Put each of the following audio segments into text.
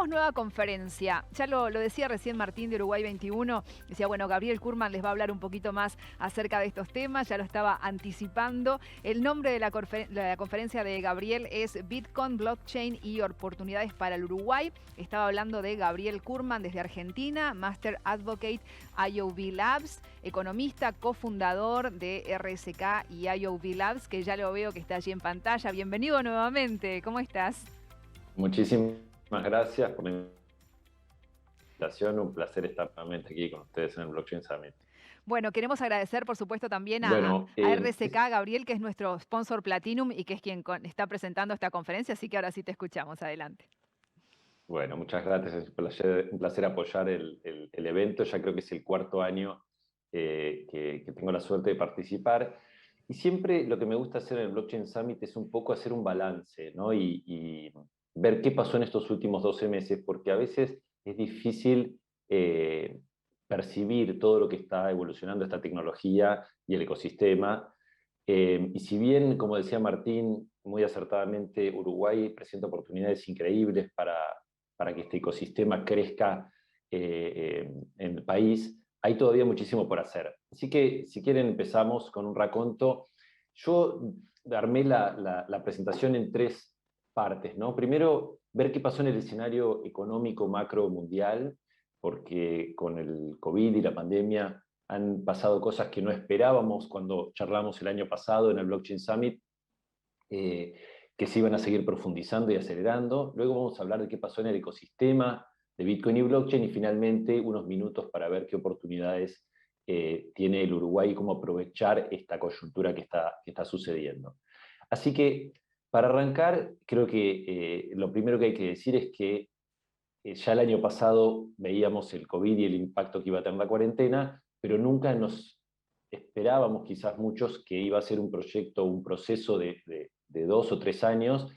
tenemos nueva conferencia. Ya lo decía recién Martín de Uruguay 21. Decía, bueno, Gabriel Kurman les va a hablar un poquito más acerca de estos temas. Ya lo estaba anticipando. El nombre de la conferencia de Gabriel es Bitcoin, Blockchain y oportunidades para el Uruguay. Estaba hablando de Gabriel Kurman desde Argentina, Master Advocate IOV Labs, economista, cofundador de RSK y IOV Labs, que ya lo veo que está allí en pantalla. Bienvenido nuevamente. ¿Cómo estás? Muchísimas gracias por la invitación. Un placer estar nuevamente aquí con ustedes en el Blockchain Summit. Bueno, queremos agradecer, por supuesto, también Bueno, a RSK, Gabriel, que es nuestro sponsor Platinum y que es quien está presentando esta conferencia, así que ahora sí te escuchamos. Adelante. bueno, muchas gracias. Es un placer apoyar el evento. Ya creo que es el cuarto año que tengo la suerte de participar. Y siempre lo que me gusta hacer en el Blockchain Summit es un poco hacer un balance, ¿no? Y ver qué pasó en estos últimos 12 meses, porque a veces es difícil percibir todo lo que está evolucionando esta tecnología y el ecosistema. Y si bien, como decía Martín, muy acertadamente, Uruguay presenta oportunidades increíbles para que este ecosistema crezca en el país, hay todavía muchísimo por hacer. Así que, si quieren, empezamos con un raconto. Yo armé la presentación en tres partes, ¿no? Primero, ver qué pasó en el escenario económico macro mundial, porque con el COVID y la pandemia han pasado cosas que no esperábamos cuando charlamos el año pasado en el Blockchain Summit, eh, que se iban a seguir profundizando y acelerando. Luego vamos a hablar de qué pasó en el ecosistema de Bitcoin y blockchain y finalmente unos minutos para ver qué oportunidades tiene el Uruguay y cómo aprovechar esta coyuntura que está sucediendo. Así que para arrancar, creo que lo primero que hay que decir es que ya el año pasado veíamos el COVID y el impacto que iba a tener la cuarentena, pero nunca nos esperábamos, quizás muchos, que iba a ser un proyecto, un proceso de 2 o 3 años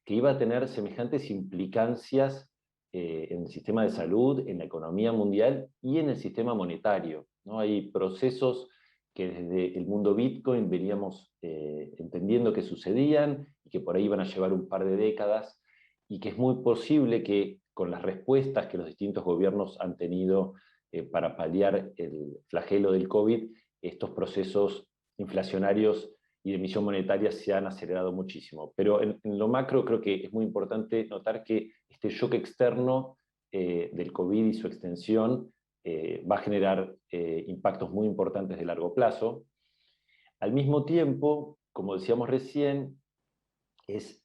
que iba a tener semejantes implicancias en el sistema de salud, en la economía mundial y en el sistema monetario, ¿no? Hay procesos que desde el mundo Bitcoin veníamos entendiendo que sucedían y que por ahí iban a llevar un par de décadas y que es muy posible que con las respuestas que los distintos gobiernos han tenido para paliar el flagelo del COVID, estos procesos inflacionarios y de emisión monetaria se han acelerado muchísimo. Pero en lo macro creo que es muy importante notar que este shock externo del COVID y su extensión va a generar impactos muy importantes de largo plazo. Al mismo tiempo, como decíamos recién, es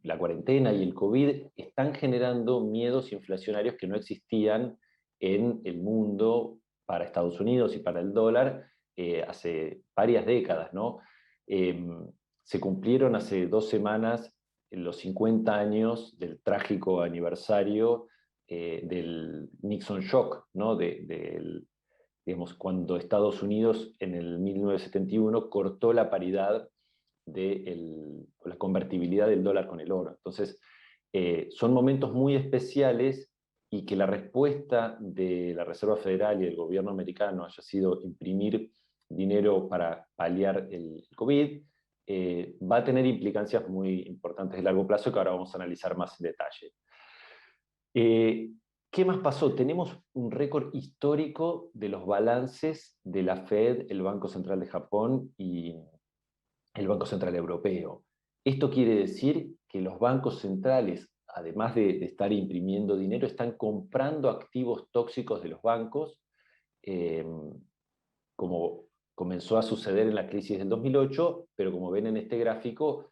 la cuarentena y el COVID están generando miedos inflacionarios que no existían en el mundo para Estados Unidos y para el dólar hace varias décadas, ¿no? Eh, Se cumplieron hace 2 semanas los 50 años del trágico aniversario del Nixon Shock, ¿no? Digamos, cuando Estados Unidos en el 1971 cortó la paridad de la convertibilidad del dólar con el oro. Entonces, son momentos muy especiales y que la respuesta de la Reserva Federal y del gobierno americano haya sido imprimir dinero para paliar el COVID, va a tener implicancias muy importantes de largo plazo que ahora vamos a analizar más en detalle. Eh, ¿Qué más pasó? Tenemos un récord histórico de los balances de la Fed, el Banco Central de Japón y el Banco Central Europeo. Esto quiere decir que los bancos centrales, además de estar imprimiendo dinero, están comprando activos tóxicos de los bancos, eh, como comenzó a suceder en la crisis del 2008, pero como ven en este gráfico,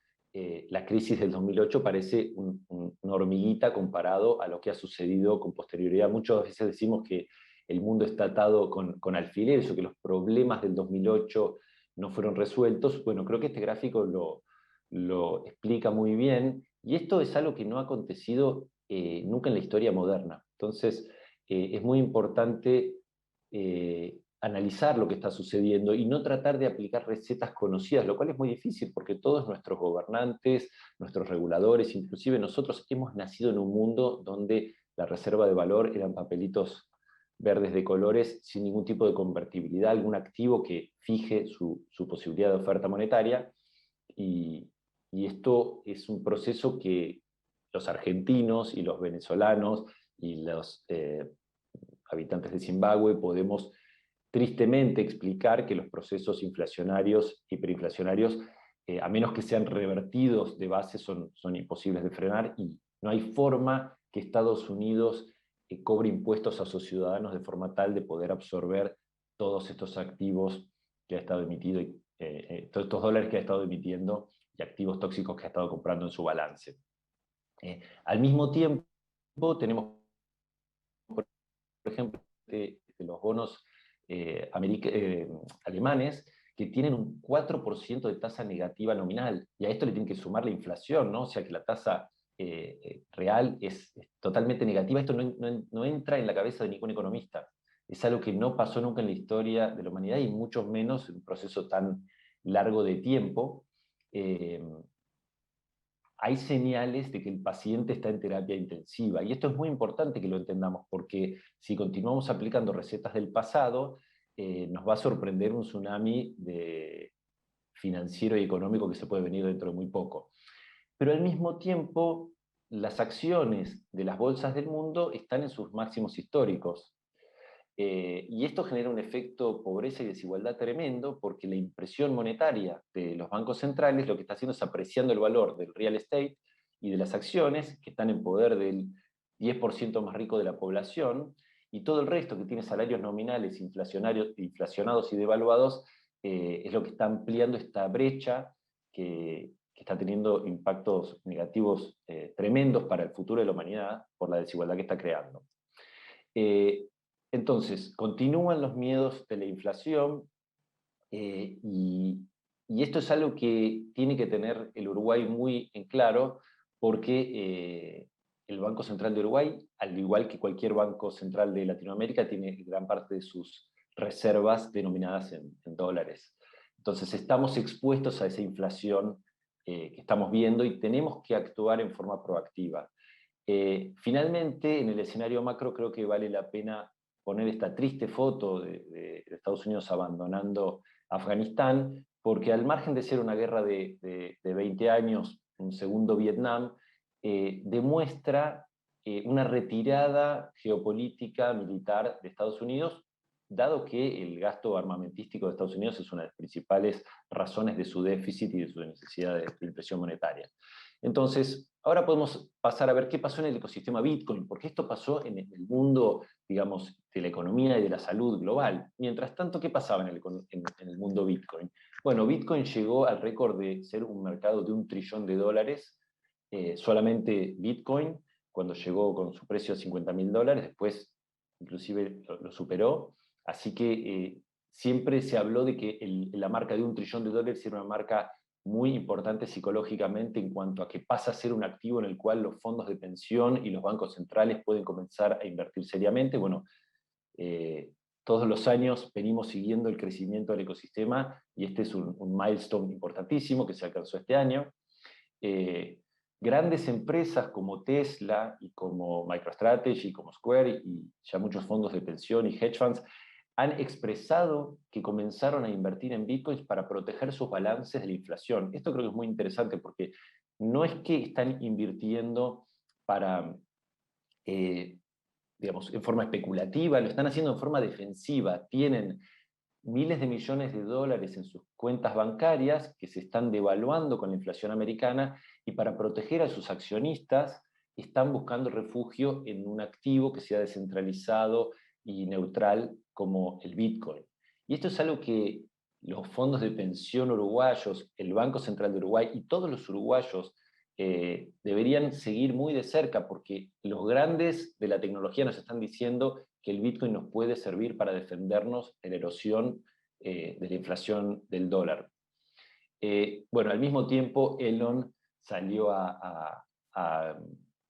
la crisis del 2008 parece una hormiguita comparado a lo que ha sucedido con posterioridad. Muchas veces decimos que el mundo está atado con alfileres o que los problemas del 2008 no fueron resueltos. Bueno, creo que este gráfico lo explica muy bien y esto es algo que no ha acontecido nunca en la historia moderna. Entonces, es muy importante analizar lo que está sucediendo y no tratar de aplicar recetas conocidas, lo cual es muy difícil porque todos nuestros gobernantes, nuestros reguladores, inclusive nosotros hemos nacido en un mundo donde la reserva de valor eran papelitos verdes de colores sin ningún tipo de convertibilidad, algún activo que fije su posibilidad de oferta monetaria y esto es un proceso que los argentinos y los venezolanos y los habitantes de Zimbabue podemos tristemente explicar que los procesos inflacionarios, hiperinflacionarios, a menos que sean revertidos de base, son imposibles de frenar, y no hay forma que Estados Unidos cobre impuestos a sus ciudadanos de forma tal de poder absorber todos estos activos que ha estado emitido, todos estos dólares que ha estado emitiendo y activos tóxicos que ha estado comprando en su balance. Al mismo tiempo, tenemos, por ejemplo, los bonos alemanes, que tienen un 4% de tasa negativa nominal, y a esto le tienen que sumar la inflación, ¿no? O sea que la tasa real es totalmente negativa. Esto no entra en la cabeza de ningún economista. Es algo que no pasó nunca en la historia de la humanidad, y mucho menos en un proceso tan largo de tiempo. Hay señales de que el paciente está en terapia intensiva, y esto es muy importante que lo entendamos, porque si continuamos aplicando recetas del pasado, nos va a sorprender un tsunami financiero y económico que se puede venir dentro de muy poco. Pero al mismo tiempo, las acciones de las bolsas del mundo están en sus máximos históricos. Y esto genera un efecto pobreza y desigualdad tremendo, porque la impresión monetaria de los bancos centrales lo que está haciendo es apreciando el valor del real estate y de las acciones que están en poder del 10% más rico de la población, y todo el resto que tiene salarios nominales inflacionados y devaluados, es lo que está ampliando esta brecha que está teniendo impactos negativos tremendos para el futuro de la humanidad por la desigualdad que está creando. Entonces, continúan los miedos de la inflación, y esto es algo que tiene que tener el Uruguay muy en claro, porque el Banco Central de Uruguay, al igual que cualquier banco central de Latinoamérica, tiene gran parte de sus reservas denominadas en dólares. Entonces, estamos expuestos a esa inflación que estamos viendo, y tenemos que actuar en forma proactiva. Finalmente, en el escenario macro, creo que vale la pena poner esta triste foto de Estados Unidos abandonando Afganistán, porque al margen de ser una guerra de 20 años, un segundo Vietnam, demuestra una retirada geopolítica militar de Estados Unidos, dado que el gasto armamentístico de Estados Unidos es una de las principales razones de su déficit y de su necesidad de impresión monetaria. Entonces, ahora podemos pasar a ver qué pasó en el ecosistema Bitcoin, porque esto pasó en el mundo, digamos, de la economía y de la salud global. Mientras tanto, ¿qué pasaba en el mundo Bitcoin? Bueno, Bitcoin llegó al récord de ser un mercado de $1 trillón, solamente Bitcoin, cuando llegó con su precio a $50.000, después inclusive lo superó. Así que siempre se habló de que la marca de $1 trillón era una marca muy importante psicológicamente, en cuanto a que pasa a ser un activo en el cual los fondos de pensión y los bancos centrales pueden comenzar a invertir seriamente. Bueno, todos los años venimos siguiendo el crecimiento del ecosistema, y este es un milestone importantísimo que se alcanzó este año. Grandes empresas como Tesla y como MicroStrategy, como Square, y ya muchos fondos de pensión y hedge funds han expresado que comenzaron a invertir en bitcoins para proteger sus balances de la inflación. Esto creo que es muy interesante, porque no es que están invirtiendo para, digamos, en forma especulativa, lo están haciendo en forma defensiva. Tienen miles de millones de dólares en sus cuentas bancarias que se están devaluando con la inflación americana, y para proteger a sus accionistas están buscando refugio en un activo que sea descentralizado y neutral como el Bitcoin. Y esto es algo que los fondos de pensión uruguayos, el Banco Central de Uruguay y todos los uruguayos deberían seguir muy de cerca, porque los grandes de la tecnología nos están diciendo que el Bitcoin nos puede servir para defendernos de la erosión de la inflación del dólar. Bueno, al mismo tiempo, Elon salió a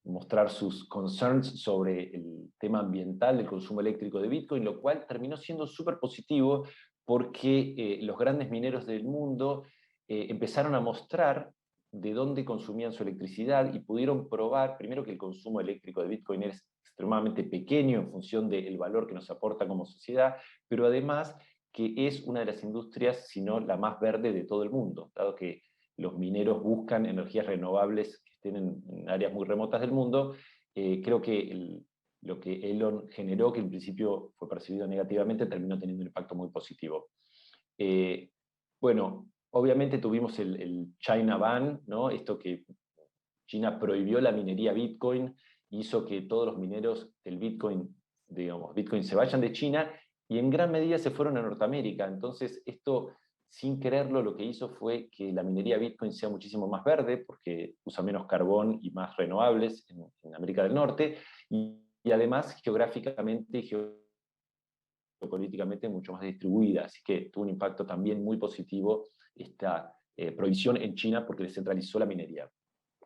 mostrar sus concerns sobre el tema ambiental del consumo eléctrico de Bitcoin, lo cual terminó siendo súper positivo, porque los grandes mineros del mundo empezaron a mostrar de dónde consumían su electricidad, y pudieron probar, primero, que el consumo eléctrico de Bitcoin es extremadamente pequeño en función del valor que nos aporta como sociedad, pero además que es una de las industrias, si no la más verde de todo el mundo, dado que los mineros buscan energías renovables que estén en áreas muy remotas del mundo, creo que lo que Elon generó, que en principio fue percibido negativamente, terminó teniendo un impacto muy positivo. Bueno, obviamente tuvimos el China Ban, ¿no? Esto que China prohibió la minería Bitcoin, hizo que todos los mineros del Bitcoin, digamos, Bitcoin se vayan de China y en gran medida se fueron a Norteamérica. Entonces, esto, sin quererlo, lo que hizo fue que la minería Bitcoin sea muchísimo más verde, porque usa menos carbón y más renovables en América del Norte, y además geográficamente y geopolíticamente mucho más distribuida. Así que tuvo un impacto también muy positivo esta prohibición en China porque descentralizó la minería.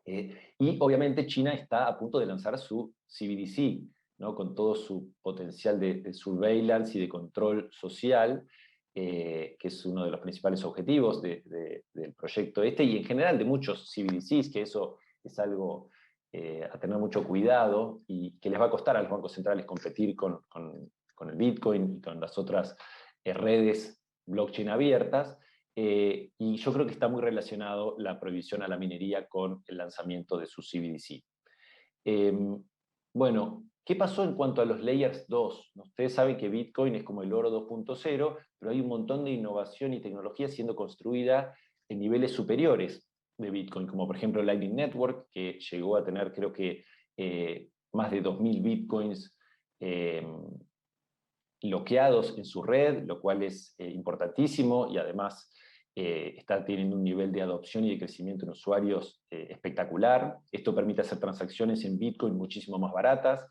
Y obviamente China está a punto de lanzar su CBDC, ¿no? Con todo su potencial de surveillance y de control social, que es uno de los principales objetivos del proyecto este, y en general de muchos CBDCs, que eso es algo a tener mucho cuidado y que les va a costar a los bancos centrales competir con el Bitcoin y con las otras redes blockchain abiertas. Y yo creo que está muy relacionado la prohibición a la minería con el lanzamiento de su CBDC. Bueno, ¿qué pasó en cuanto a los Layers 2? Ustedes saben que Bitcoin es como el oro 2.0, pero hay un montón de innovación y tecnología siendo construida en niveles superiores de Bitcoin, como por ejemplo Lightning Network, que llegó a tener creo que más de 2.000 Bitcoins bloqueados en su red, lo cual es importantísimo y además está teniendo un nivel de adopción y de crecimiento en usuarios espectacular. Esto permite hacer transacciones en Bitcoin muchísimo más baratas.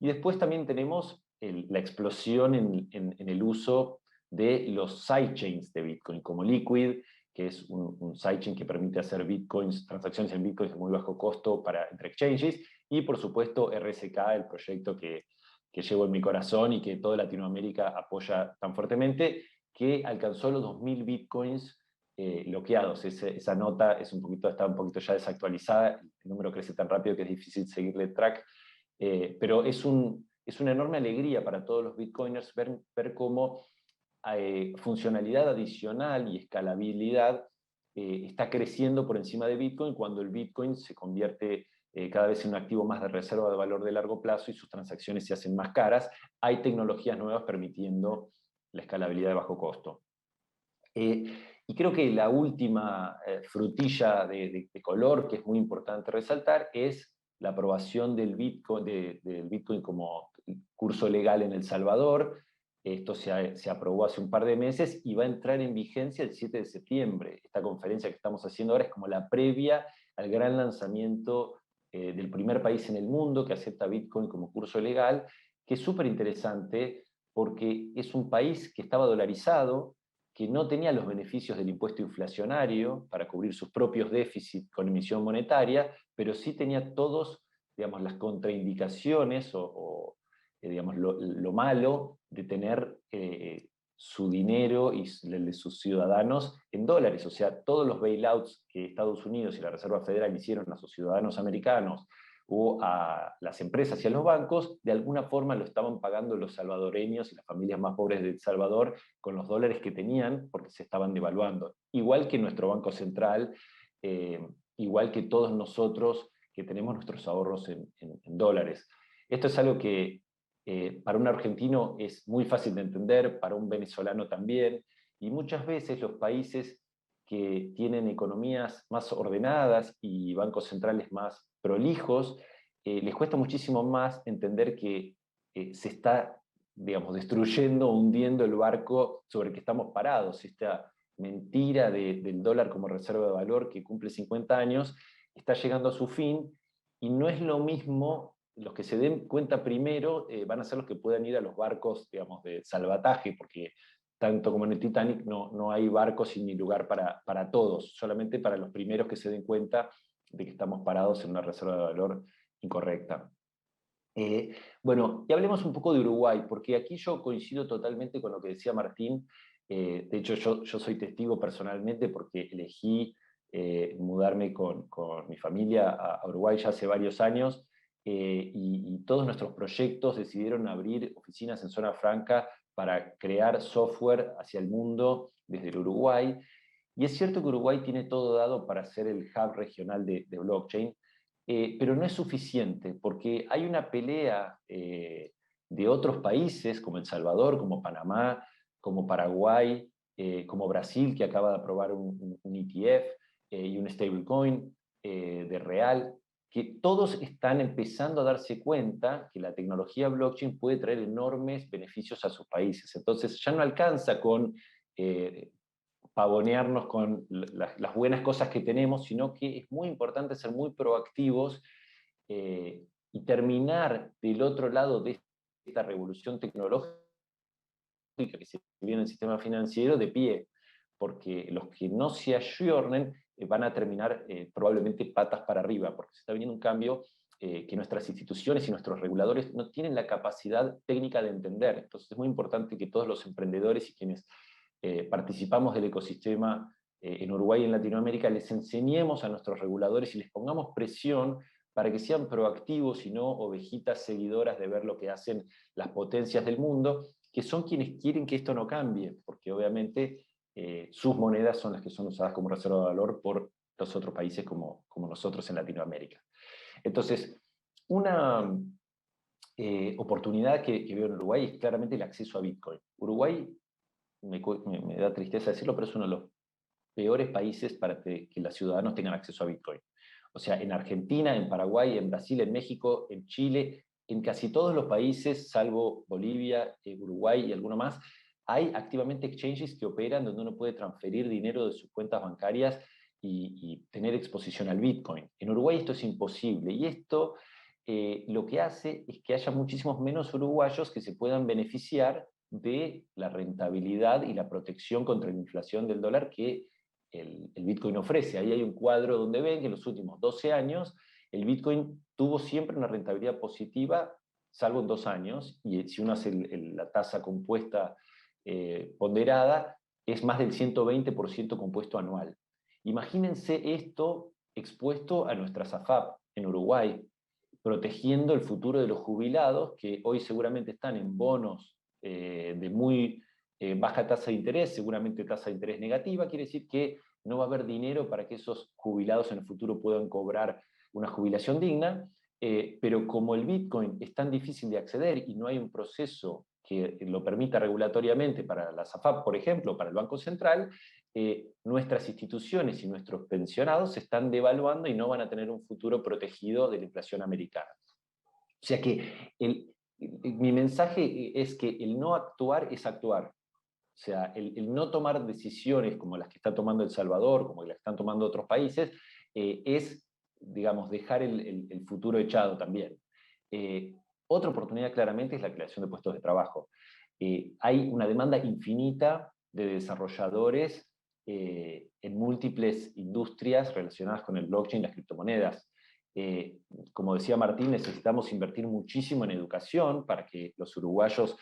Y después también tenemos la explosión en el uso de los sidechains de Bitcoin, como Liquid, que es un sidechain que permite hacer Bitcoins, transacciones en Bitcoin de muy bajo costo entre exchanges, y por supuesto RSK, el proyecto que llevo en mi corazón y que toda Latinoamérica apoya tan fuertemente, que alcanzó los 2.000 bitcoins bloqueados. Esa nota está un poquito ya desactualizada, el número crece tan rápido que es difícil seguirle track, pero es una enorme alegría para todos los bitcoiners ver cómo funcionalidad adicional y escalabilidad está creciendo por encima de Bitcoin cuando el Bitcoin se convierte cada vez en un activo más de reserva de valor de largo plazo y sus transacciones se hacen más caras. Hay tecnologías nuevas permitiendo la escalabilidad de bajo costo. Y creo que la última frutilla de color que es muy importante resaltar es la aprobación del Bitcoin como curso legal en El Salvador. Esto se aprobó hace un par de meses y va a entrar en vigencia el 7 de septiembre. Esta conferencia que estamos haciendo ahora es como la previa al gran lanzamiento del primer país en el mundo que acepta Bitcoin como curso legal, que es súper interesante porque es un país que estaba dolarizado, que no tenía los beneficios del impuesto inflacionario para cubrir sus propios déficits con emisión monetaria, pero sí tenía todos, digamos, las contraindicaciones digamos, lo malo de tener su dinero y el de sus ciudadanos en dólares. O sea, todos los bailouts que Estados Unidos y la Reserva Federal hicieron a sus ciudadanos americanos o a las empresas y a los bancos, de alguna forma lo estaban pagando los salvadoreños y las familias más pobres de El Salvador con los dólares que tenían porque se estaban devaluando. Igual que nuestro Banco Central, igual que todos nosotros que tenemos nuestros ahorros en dólares. Esto es algo que para un argentino es muy fácil de entender, para un venezolano también, y muchas veces los países que tienen economías más ordenadas y bancos centrales más prolijos, les cuesta muchísimo más entender que se está, digamos, destruyendo, hundiendo el barco sobre el que estamos parados. Esta mentira del dólar como reserva de valor que cumple 50 años está llegando a su fin y no es lo mismo. Los que se den cuenta primero van a ser los que puedan ir a los barcos, digamos, de salvataje, porque tanto como en el Titanic no hay barcos ni lugar para todos, solamente para los primeros que se den cuenta de que estamos parados en una reserva de valor incorrecta. Bueno, y hablemos un poco de Uruguay, porque aquí yo coincido totalmente con lo que decía Martín. De hecho, yo soy testigo personalmente porque elegí mudarme con mi familia a Uruguay ya hace varios años, y todos nuestros proyectos decidieron abrir oficinas en zona franca para crear software hacia el mundo desde el Uruguay. Y es cierto que Uruguay tiene todo dado para ser el hub regional de blockchain, pero no es suficiente, porque hay una pelea de otros países, como El Salvador, como Panamá, como Paraguay, como Brasil, que acaba de aprobar un ETF y un stablecoin de real, que todos están empezando a darse cuenta que la tecnología blockchain puede traer enormes beneficios a sus países. Entonces ya no alcanza con pavonearnos con las buenas cosas que tenemos, sino que es muy importante ser muy proactivos y terminar del otro lado de esta revolución tecnológica que se viene en el sistema financiero de pie, porque los que no se ayornen van a terminar probablemente patas para arriba, porque se está viniendo un cambio que nuestras instituciones y nuestros reguladores no tienen la capacidad técnica de entender. Entonces es muy importante que todos los emprendedores y quienes participamos del ecosistema en Uruguay y en Latinoamérica les enseñemos a nuestros reguladores y les pongamos presión para que sean proactivos y no ovejitas seguidoras de ver lo que hacen las potencias del mundo, que son quienes quieren que esto no cambie, porque obviamente sus monedas son las que son usadas como reserva de valor por los otros países como nosotros en Latinoamérica. Entonces, una oportunidad que veo en Uruguay es claramente el acceso a Bitcoin. Uruguay, me da tristeza decirlo, pero es uno de los peores países para que los ciudadanos tengan acceso a Bitcoin. O sea, en Argentina, en Paraguay, en Brasil, en México, en Chile, en casi todos los países, salvo Bolivia, Uruguay y alguno más, hay activamente exchanges que operan donde uno puede transferir dinero de sus cuentas bancarias y tener exposición al Bitcoin. En Uruguay esto es imposible y esto lo que hace es que haya muchísimos menos uruguayos que se puedan beneficiar de la rentabilidad y la protección contra la inflación del dólar que el Bitcoin ofrece. Ahí hay un cuadro donde ven que en los últimos 12 años el Bitcoin tuvo siempre una rentabilidad positiva, salvo en 2 años, y si uno hace la tasa compuesta ponderada, es más del 120% compuesto anual. Imagínense esto expuesto a nuestras AFAP en Uruguay, protegiendo el futuro de los jubilados que hoy seguramente están en bonos de muy baja tasa de interés, seguramente tasa de interés negativa, quiere decir que no va a haber dinero para que esos jubilados en el futuro puedan cobrar una jubilación digna, pero como el Bitcoin es tan difícil de acceder y no hay un proceso que lo permita regulatoriamente para la SAFAP, por ejemplo, para el Banco Central, nuestras instituciones y nuestros pensionados se están devaluando y no van a tener un futuro protegido de la inflación americana. O sea que mi mensaje es que el no actuar es actuar. O sea, el no tomar decisiones como las que está tomando El Salvador, como las que están tomando otros países, es, digamos, dejar el futuro echado también. Otra oportunidad claramente es la creación de puestos de trabajo. Hay una demanda infinita de desarrolladores en múltiples industrias relacionadas con el blockchain y las criptomonedas. Como decía Martín, necesitamos invertir muchísimo en educación para que los uruguayos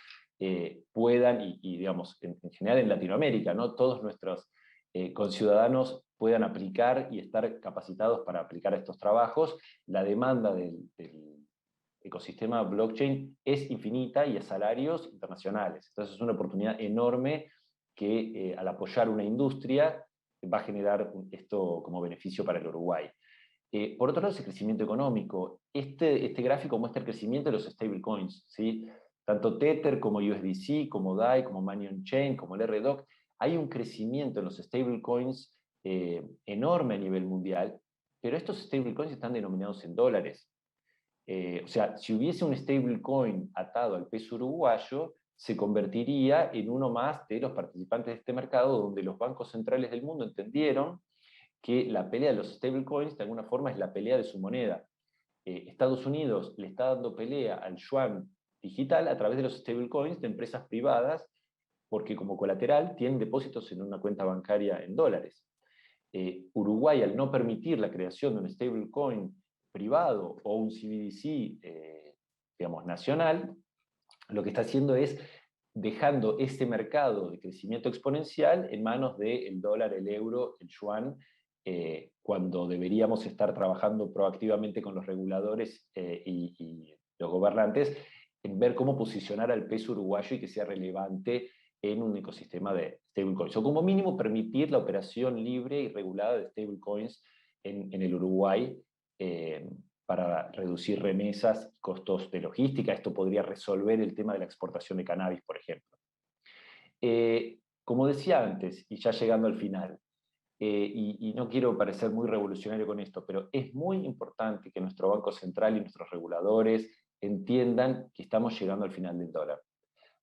puedan, digamos, en general en Latinoamérica, ¿no? Todos nuestros conciudadanos puedan aplicar y estar capacitados para aplicar estos trabajos. La demanda del ecosistema blockchain es infinita y a salarios internacionales. Entonces es una oportunidad enorme que al apoyar una industria va a generar esto como beneficio para el Uruguay. Por otro lado, es el crecimiento económico. Este gráfico muestra el crecimiento de los stablecoins, ¿sí? Tanto Tether como USDC, como DAI, como Money on Chain, como el RDoc. Hay un crecimiento en los stablecoins enorme a nivel mundial, pero estos stablecoins están denominados en dólares. O sea, si hubiese un stablecoin atado al peso uruguayo, se convertiría en uno más de los participantes de este mercado, donde los bancos centrales del mundo entendieron que la pelea de los stablecoins de alguna forma es la pelea de su moneda. Estados Unidos le está dando pelea al yuan digital a través de los stablecoins de empresas privadas, porque como colateral tienen depósitos en una cuenta bancaria en dólares. Uruguay, al no permitir la creación de un stablecoin privado o un CBDC, digamos, nacional, lo que está haciendo es dejando este mercado de crecimiento exponencial en manos del dólar, el euro, el yuan, cuando deberíamos estar trabajando proactivamente con los reguladores y los gobernantes en ver cómo posicionar al peso uruguayo y que sea relevante en un ecosistema de stablecoins. O como mínimo permitir la operación libre y regulada de stablecoins en el Uruguay, para reducir remesas y costos de logística. Esto podría resolver el tema de la exportación de cannabis, por ejemplo. Como decía antes, y ya llegando al final, y no quiero parecer muy revolucionario con esto, pero es muy importante que nuestro Banco Central y nuestros reguladores entiendan que estamos llegando al final del dólar.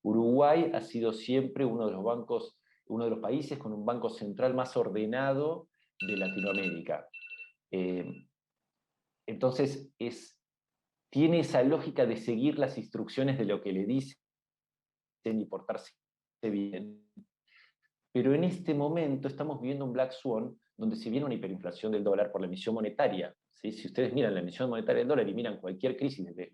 Uruguay ha sido siempre uno de los bancos, uno de los países con un banco central más ordenado de Latinoamérica. Entonces, tiene esa lógica de seguir las instrucciones de lo que le dicen y portarse bien. Pero en este momento estamos viviendo un Black Swan donde se viene una hiperinflación del dólar por la emisión monetaria. ¿Sí? Si ustedes miran la emisión monetaria del dólar y miran cualquier crisis, desde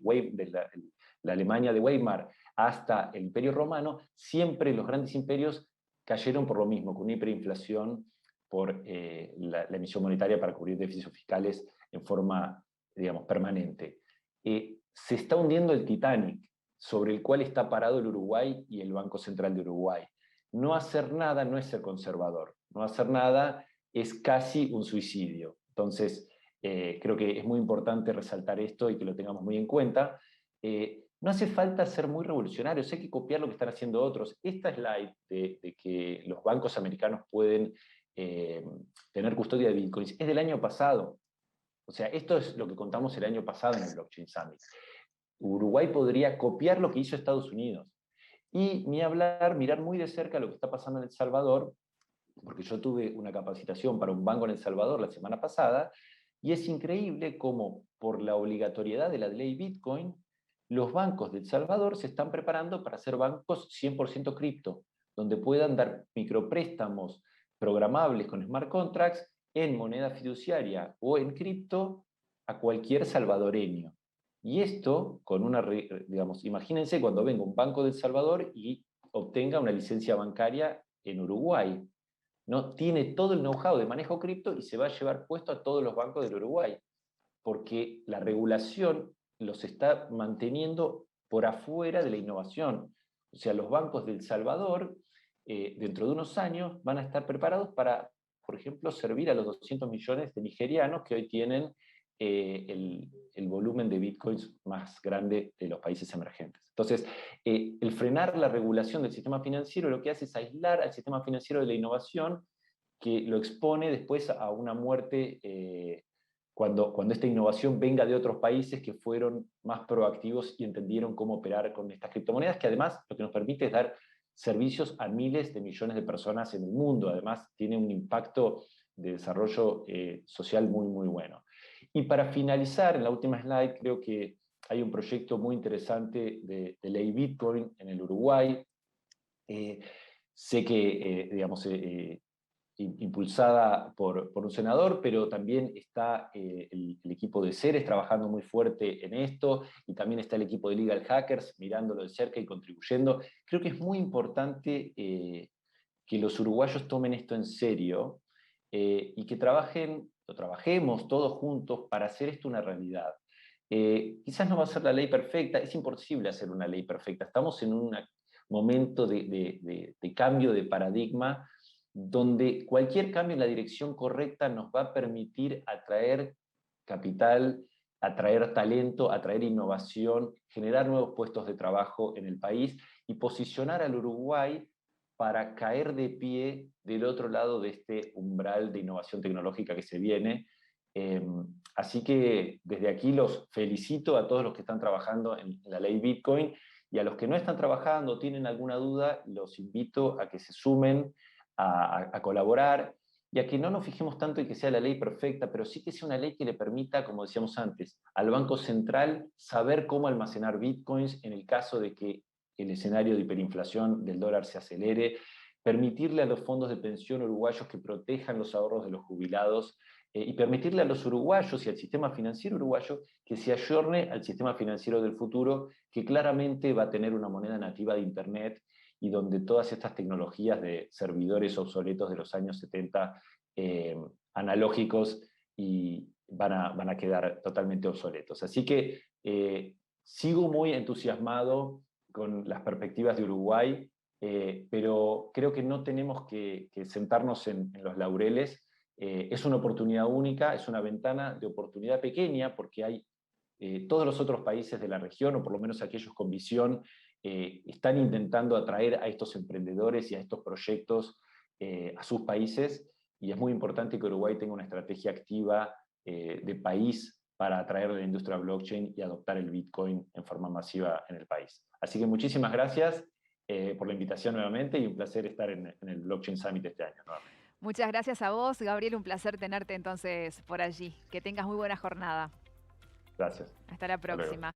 la Alemania de Weimar hasta el Imperio Romano, siempre los grandes imperios cayeron por lo mismo, con una hiperinflación por la emisión monetaria para cubrir déficits fiscales en forma, digamos, permanente. Se está hundiendo el Titanic, sobre el cual está parado el Uruguay y el Banco Central de Uruguay. No hacer nada no es ser conservador, no hacer nada es casi un suicidio. Entonces, creo que es muy importante resaltar esto y que lo tengamos muy en cuenta. No hace falta ser muy revolucionarios, hay que copiar lo que están haciendo otros. Esta slide de que los bancos americanos pueden tener custodia de bitcoins es del año pasado. O sea, esto es lo que contamos el año pasado en el Blockchain Summit. Uruguay podría copiar lo que hizo Estados Unidos. Y ni hablar, mirar muy de cerca lo que está pasando en El Salvador, porque yo tuve una capacitación para un banco en El Salvador la semana pasada, y es increíble cómo por la obligatoriedad de la ley Bitcoin, los bancos de El Salvador se están preparando para ser bancos 100% cripto, donde puedan dar micropréstamos programables con smart contracts en moneda fiduciaria o en cripto a cualquier salvadoreño. Y esto con una, digamos, imagínense cuando venga un banco de El Salvador y obtenga una licencia bancaria en Uruguay. ¿No? Tiene todo el know-how de manejo cripto y se va a llevar puesto a todos los bancos del Uruguay, porque la regulación los está manteniendo por afuera de la innovación. O sea, los bancos de El Salvador, dentro de unos años, van a estar preparados para, por ejemplo, servir a los 200 millones de nigerianos que hoy tienen el volumen de bitcoins más grande de los países emergentes. Entonces, el frenar la regulación del sistema financiero lo que hace es aislar al sistema financiero de la innovación, que lo expone después a una muerte cuando esta innovación venga de otros países que fueron más proactivos y entendieron cómo operar con estas criptomonedas, que además lo que nos permite es dar servicios a miles de millones de personas en el mundo. Además, tiene un impacto de desarrollo social muy, muy bueno. Y para finalizar, en la última slide, creo que hay un proyecto muy interesante de ley Bitcoin en el Uruguay. Sé que, digamos, impulsada por un senador, pero también está el equipo de Ceres trabajando muy fuerte en esto, y también está el equipo de Legal Hackers mirándolo de cerca y contribuyendo. Creo que es muy importante que los uruguayos tomen esto en serio y que trabajemos todos juntos para hacer esto una realidad. Quizás no va a ser la ley perfecta, es imposible hacer una ley perfecta. Estamos en un momento de cambio de paradigma donde cualquier cambio en la dirección correcta nos va a permitir atraer capital, atraer talento, atraer innovación, generar nuevos puestos de trabajo en el país y posicionar al Uruguay para caer de pie del otro lado de este umbral de innovación tecnológica que se viene. Así que desde aquí los felicito a todos los que están trabajando en la ley Bitcoin, y a los que no están trabajando o tienen alguna duda, los invito a que se sumen a colaborar, y a que no nos fijemos tanto en que sea la ley perfecta, pero sí que sea una ley que le permita, como decíamos antes, al Banco Central saber cómo almacenar bitcoins en el caso de que el escenario de hiperinflación del dólar se acelere, permitirle a los fondos de pensión uruguayos que protejan los ahorros de los jubilados, y permitirle a los uruguayos y al sistema financiero uruguayo que se ayorne al sistema financiero del futuro, que claramente va a tener una moneda nativa de Internet, y donde todas estas tecnologías de servidores obsoletos de los años 70, analógicos, y van a quedar totalmente obsoletos. Así que sigo muy entusiasmado con las perspectivas de Uruguay, pero creo que no tenemos que sentarnos en los laureles. Es una oportunidad única, es una ventana de oportunidad pequeña, porque hay todos los otros países de la región, o por lo menos aquellos con visión, están intentando atraer a estos emprendedores y a estos proyectos a sus países, y es muy importante que Uruguay tenga una estrategia activa de país para atraer la industria blockchain y adoptar el Bitcoin en forma masiva en el país. Así que muchísimas gracias por la invitación nuevamente y un placer estar en el Blockchain Summit este año nuevamente. Muchas gracias a vos, Gabriel, un placer tenerte entonces por allí. Que tengas muy buena jornada. Gracias. Hasta la Hasta luego. próxima.